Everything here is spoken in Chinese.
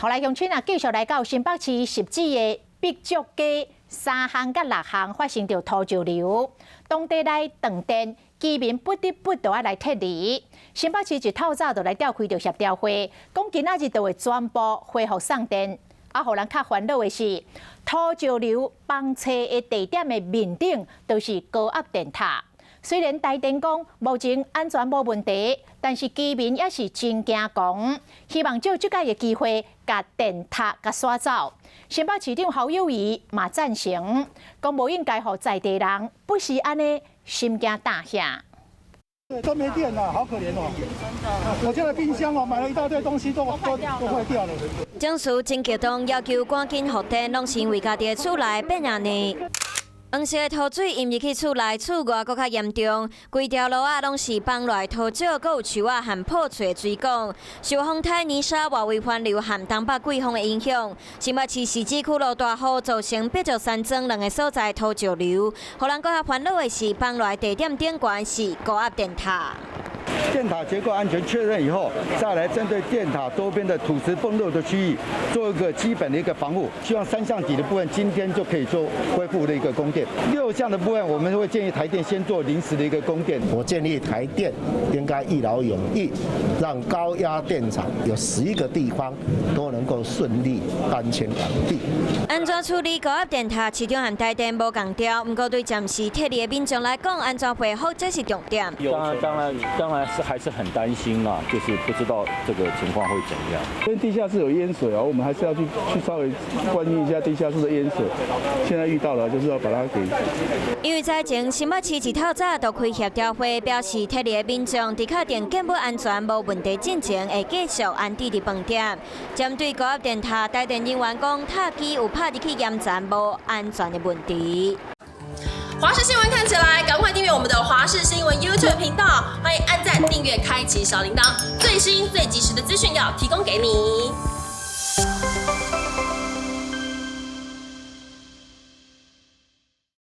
后来乡亲啊，继续来到新北市十指的碧竹街3巷甲6巷发生着土石流，当地来断电，居民不得不就要来撤离。新北市一透早就来召开着协调会，讲今仔日就会全部恢复送电。啊，互人较烦恼的是，土石流崩车的地点的面顶都是高压电塔。虽然台电讲目前安全无问题，但是居民也是真惊讲，希望借这届的机会，甲电塔甲刷走。新北市长侯友宜嘛赞成，讲无应该互在地人不是安尼心惊胆吓。对，都没电了，好可怜哦！我家的冰箱哦，买了一大堆东西都坏掉了。警署真激动，要求赶紧复电，拢是因为家己的厝内变安尼。黄色的土水淹入去厝内，厝外搁较严重，规条路啊拢是崩落土石，搁有树啊和破碎的水管，受风台泥沙外围环流和东北季风的影响，新北市市区区落大雨，造成碧竹山庄2个所在土石流。互人搁较烦恼的是，崩落的地点顶悬是高压电塔。电塔结构安全确认以后，再来针对电塔周边的土石崩落的区域做一个基本的一个防护。希望3项底的部分今天就可以做恢复的一个供电。6项的部分，我们会建议台电先做临时的一个供电。我建议台电应该一劳永逸，让高压电厂有11个地方都能够顺利搬迁完毕。安怎处理高压电塔，市长和台电无共调，不过对暂时撤离的民众来讲，安全恢复这是重点。当然是还是很担心啦，就是不知道这个情况会怎样。因为地下室有淹水啊，我们还是要去稍微关心一下地下室的淹水。现在遇到了，就是要把它给。因为早前新北市一透早就开协调会，表示撤离的民众伫确定建物安全无问题进前，会继续安置伫饭店。针对高压电塔，台电人员讲，塔机有拍入去严查无安全的问题。华视新闻看起来，赶快订阅我们的华视新闻 YouTube 频道，欢迎按赞、订阅、开启小铃铛，最新最及时的资讯要提供给你。